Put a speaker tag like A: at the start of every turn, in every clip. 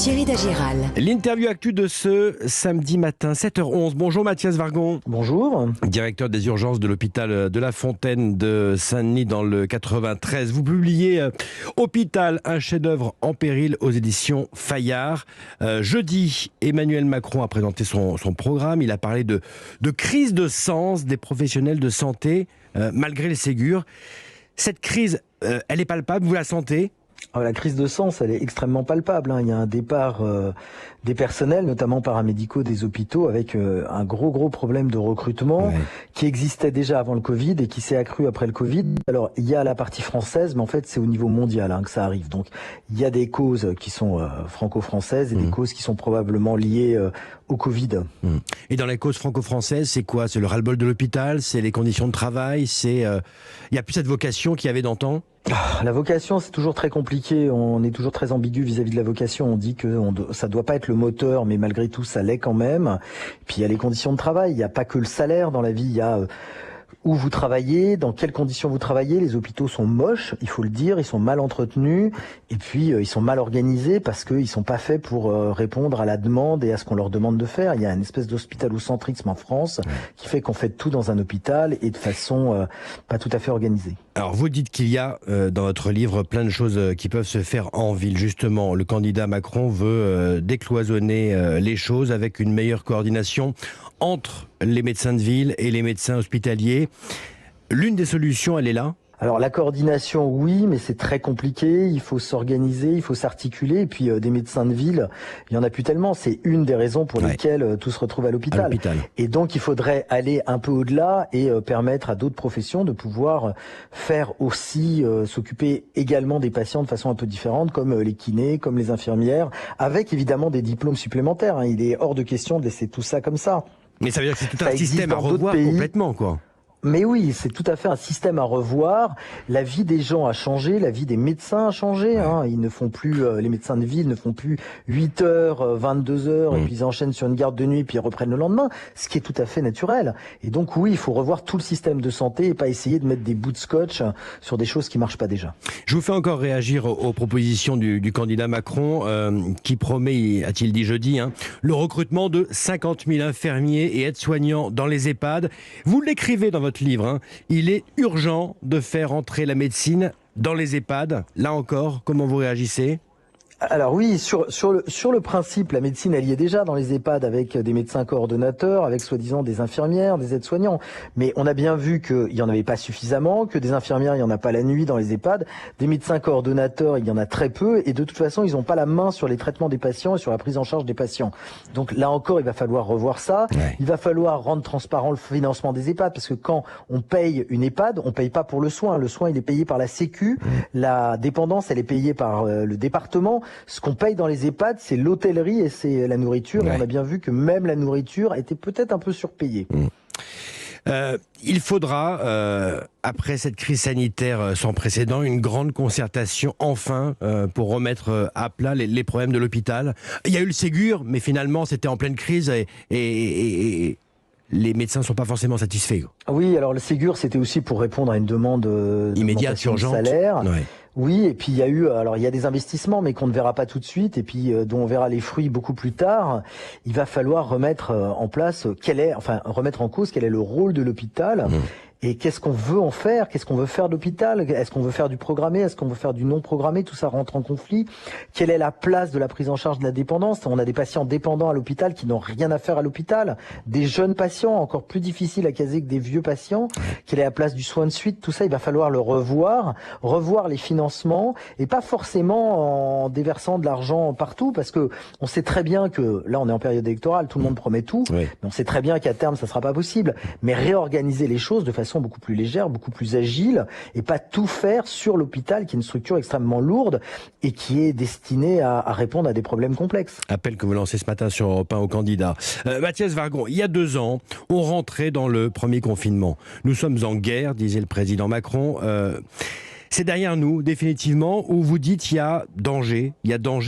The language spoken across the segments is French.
A: Thierry Dagiral.
B: L'interview actu de ce samedi matin, 7h11. Bonjour Mathias Vargon.
C: Bonjour.
B: Directeur des urgences de l'hôpital de La Fontaine de Saint-Denis dans le 93. Vous publiez Hôpital, un chef-d'œuvre en péril aux éditions Fayard. Jeudi, Emmanuel Macron a présenté son programme. Il a parlé de crise de sens des professionnels de santé malgré le Ségur. Cette crise, elle est palpable, vous la sentez ?
C: La crise de sens, elle est extrêmement palpable. Il y a un départ des personnels, notamment paramédicaux des hôpitaux, avec un gros problème de recrutement qui existait déjà avant le Covid et qui s'est accru après le Covid. Alors, il y a la partie française, mais en fait, c'est au niveau mondial que ça arrive. Donc, il y a des causes qui sont franco-françaises et des causes qui sont probablement liées au Covid.
B: Et dans les causes franco-françaises, c'est quoi ? C'est le ras-le-bol de l'hôpital ? C'est les conditions de travail ? Il n'y a plus cette vocation qu'il y avait d'antan ?
C: La vocation, c'est toujours très compliqué. On est toujours très ambigu vis-à-vis de la vocation. On dit que ça doit pas être le moteur, mais malgré tout, ça l'est quand même. Puis il y a les conditions de travail. Il n'y a pas que le salaire dans la vie. Il y a où vous travaillez, dans quelles conditions vous travaillez. Les hôpitaux sont moches, il faut le dire, ils sont mal entretenus et puis ils sont mal organisés parce qu'ils sont pas faits pour répondre à la demande et à ce qu'on leur demande de faire. Il y a une espèce d'hospitalocentrisme en France qui fait qu'on fait tout dans un hôpital et de façon pas tout à fait organisée.
B: Alors vous dites qu'il y a dans votre livre plein de choses qui peuvent se faire en ville. Justement, le candidat Macron veut décloisonner les choses avec une meilleure coordination entre les médecins de ville et les médecins hospitaliers. L'une des solutions, elle est là ?
C: Alors la coordination, oui, mais c'est très compliqué. Il faut s'organiser, il faut s'articuler. Et puis des médecins de ville, il y en a plus tellement. C'est une des raisons pour lesquelles tout se retrouve à l'hôpital. Et donc il faudrait aller un peu au-delà et permettre à d'autres professions de pouvoir faire aussi s'occuper également des patients de façon un peu différente, comme les kinés, comme les infirmières, avec évidemment des diplômes supplémentaires. Il est hors de question de laisser tout ça comme ça.
B: Mais ça veut dire que c'est tout un système à revoir complètement, quoi.
C: Mais oui, c'est tout à fait un système à revoir. La vie des gens a changé, la vie des médecins a changé. Ils ne font plus, les médecins de ville ne font plus 8h, 22h, et puis ils enchaînent sur une garde de nuit, puis ils reprennent le lendemain, ce qui est tout à fait naturel. Et donc oui, il faut revoir tout le système de santé et pas essayer de mettre des bouts de scotch sur des choses qui marchent pas déjà.
B: Je vous fais encore réagir aux propositions du candidat Macron, qui promet, a-t-il dit jeudi, le recrutement de 50 000 infirmiers et aides-soignants dans les EHPAD. Vous l'écrivez dans votre livre, il est urgent de faire entrer la médecine dans les EHPAD. Là encore, comment vous réagissez ?
C: Alors oui, sur le principe, la médecine, elle y est déjà dans les EHPAD avec des médecins coordonnateurs, avec soi-disant des infirmières, des aides-soignants. Mais on a bien vu qu'il n'y en avait pas suffisamment, que des infirmières, il n'y en a pas la nuit dans les EHPAD. Des médecins coordonnateurs, il y en a très peu. Et de toute façon, ils n'ont pas la main sur les traitements des patients et sur la prise en charge des patients. Donc là encore, il va falloir revoir ça. Il va falloir rendre transparent le financement des EHPAD parce que quand on paye une EHPAD, on paye pas pour le soin. Le soin, il est payé par la Sécu. La dépendance, elle est payée par le département. Ce qu'on paye dans les EHPAD, c'est l'hôtellerie et c'est la nourriture. Et on a bien vu que même la nourriture était peut-être un peu surpayée.
B: Il faudra, après cette crise sanitaire sans précédent, une grande concertation, enfin, pour remettre à plat les problèmes de l'hôpital. Il y a eu le Ségur, mais finalement, c'était en pleine crise et les médecins ne sont pas forcément satisfaits.
C: Oui, alors le Ségur, c'était aussi pour répondre à une demande
B: immédiate, urgente.
C: De salaire. Oui, et puis il y a des investissements, mais qu'on ne verra pas tout de suite, et puis dont on verra les fruits beaucoup plus tard. Il va falloir remettre en place remettre en cause quel est le rôle de l'hôpital. Et qu'est-ce qu'on veut en faire ? Qu'est-ce qu'on veut faire de l'hôpital ? Est-ce qu'on veut faire du programmé ? Est-ce qu'on veut faire du non programmé ? Tout ça rentre en conflit. Quelle est la place de la prise en charge de la dépendance ? On a des patients dépendants à l'hôpital qui n'ont rien à faire à l'hôpital. Des jeunes patients, encore plus difficiles à caser que des vieux patients. Quelle est la place du soin de suite ? Tout ça, il va falloir le revoir les financements, et pas forcément en déversant de l'argent partout, parce que on sait très bien que, là on est en période électorale, tout le monde promet tout, mais on sait très bien qu'à terme ça sera pas possible. Mais réorganiser les choses de façon beaucoup plus légère, beaucoup plus agile, et pas tout faire sur l'hôpital, qui est une structure extrêmement lourde et qui est destinée à répondre à des problèmes complexes.
B: Appel que vous lancez ce matin sur Europe 1 aux candidats. Mathias Vargon, il y a 2 ans, on rentrait dans le premier confinement. Nous sommes en guerre, disait le président Macron. C'est derrière nous, définitivement, où vous dites il y a danger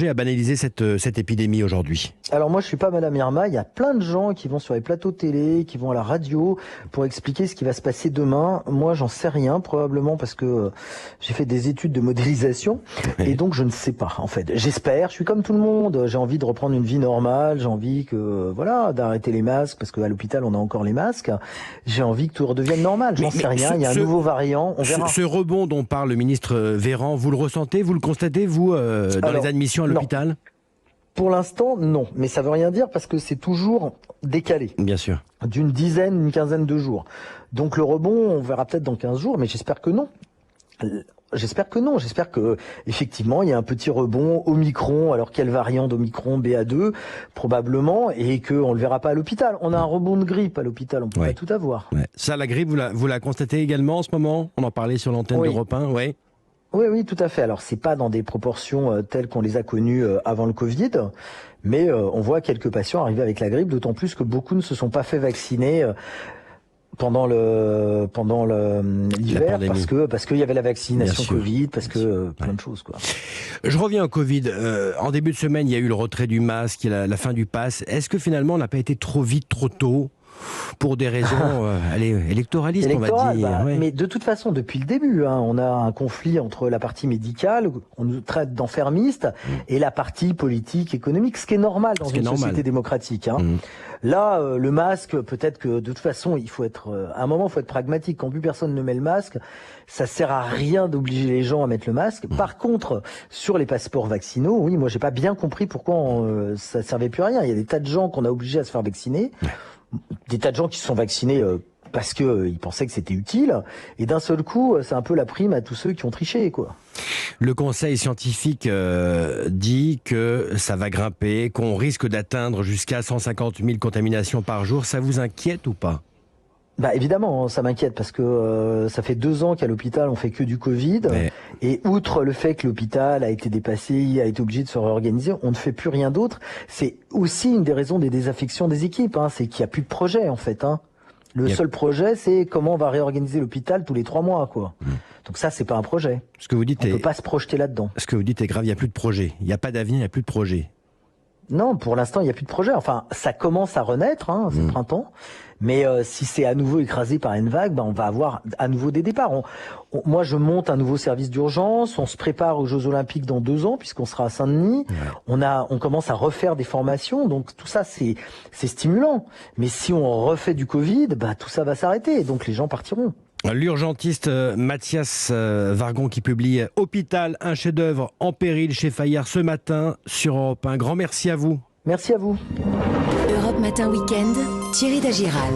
B: à banaliser cette épidémie aujourd'hui.
C: Alors moi je suis pas Madame Irma, il y a plein de gens qui vont sur les plateaux télé, qui vont à la radio pour expliquer ce qui va se passer demain. Moi j'en sais rien, probablement parce que j'ai fait des études de modélisation et donc je ne sais pas en fait. J'espère, je suis comme tout le monde, j'ai envie de reprendre une vie normale, j'ai envie d'arrêter les masques parce qu'à l'hôpital on a encore les masques. J'ai envie que tout redevienne normal, j'en sais rien, il y a un nouveau variant, on verra.
B: Ce rebond dont parle le ministre Véran, vous le ressentez, vous le constatez, vous, dans les admissions à l'hôpital ?
C: Non. Pour l'instant, non. Mais ça veut rien dire parce que c'est toujours décalé.
B: Bien sûr.
C: D'une dizaine, une quinzaine de jours. Donc le rebond, on verra peut-être dans 15 jours, mais j'espère que non. J'espère que non. J'espère que effectivement il y a un petit rebond Omicron. Alors quelle variante d'Omicron, BA2 probablement, et qu'on le verra pas à l'hôpital. On a un rebond de grippe à l'hôpital. On peut pas tout avoir.
B: Ouais. Ça, la grippe, vous la constatez également en ce moment ? On en parlait sur l'antenne d'Europe 1, oui.
C: Oui, tout à fait. Alors c'est pas dans des proportions telles qu'on les a connues avant le Covid, mais on voit quelques patients arriver avec la grippe. D'autant plus que beaucoup ne se sont pas fait vacciner. Pendant l'hiver parce qu'il y avait la vaccination Covid, parce que plein de choses quoi.
B: Je reviens au Covid. En début de semaine, il y a eu le retrait du masque, la fin du pass. Est-ce que finalement on n'a pas été trop vite, trop tôt pour des raisons électoralistes, on va dire
C: Mais de toute façon, depuis le début, on a un conflit entre la partie médicale, on nous traite d'enfermistes, et la partie politique, économique, ce qui est normal dans une société démocratique. Là, le masque, peut-être que de toute façon, il faut être, à un moment, il faut être pragmatique. Quand plus personne ne met le masque, ça sert à rien d'obliger les gens à mettre le masque. Par contre, sur les passeports vaccinaux, oui, moi, j'ai pas bien compris pourquoi ça servait plus à rien. Il y a des tas de gens qu'on a obligés à se faire vacciner. Des tas de gens qui se sont vaccinés parce que ils pensaient que c'était utile, et d'un seul coup, c'est un peu la prime à tous ceux qui ont triché, quoi.
B: Le conseil scientifique dit que ça va grimper, qu'on risque d'atteindre jusqu'à 150 000 contaminations par jour. Ça vous inquiète ou pas ?
C: Évidemment, ça m'inquiète parce que ça fait 2 ans qu'à l'hôpital on fait que du Covid, et outre le fait que l'hôpital a été dépassé, a été obligé de se réorganiser, on ne fait plus rien d'autre. C'est aussi une des raisons des désaffections des équipes, c'est qu'il n'y a plus de projet en fait. Le seul projet, c'est comment on va réorganiser l'hôpital tous les 3 mois, quoi. Donc ça, c'est pas un projet.
B: Ce que vous dites
C: on peut pas se projeter là-dedans.
B: Ce que vous dites est grave, il n'y a plus de projet. Il n'y a pas d'avenir, il n'y a plus de projet.
C: Non, pour l'instant, il n'y a plus de projet. Enfin, ça commence à renaître, c'est le printemps. Mais si c'est à nouveau écrasé par une vague, on va avoir à nouveau des départs. Moi, je monte un nouveau service d'urgence. On se prépare aux Jeux Olympiques dans 2 ans, puisqu'on sera à Saint-Denis. On commence à refaire des formations. Donc tout ça, c'est stimulant. Mais si on refait du Covid, tout ça va s'arrêter. Donc les gens partiront.
B: L'urgentiste Mathias Vargon qui publie Hôpital, un chef-d'œuvre en péril chez Fayard ce matin sur Europe 1. Grand merci à vous.
C: Merci à vous.
A: Europe Matin Week-end, Thierry Dagiral.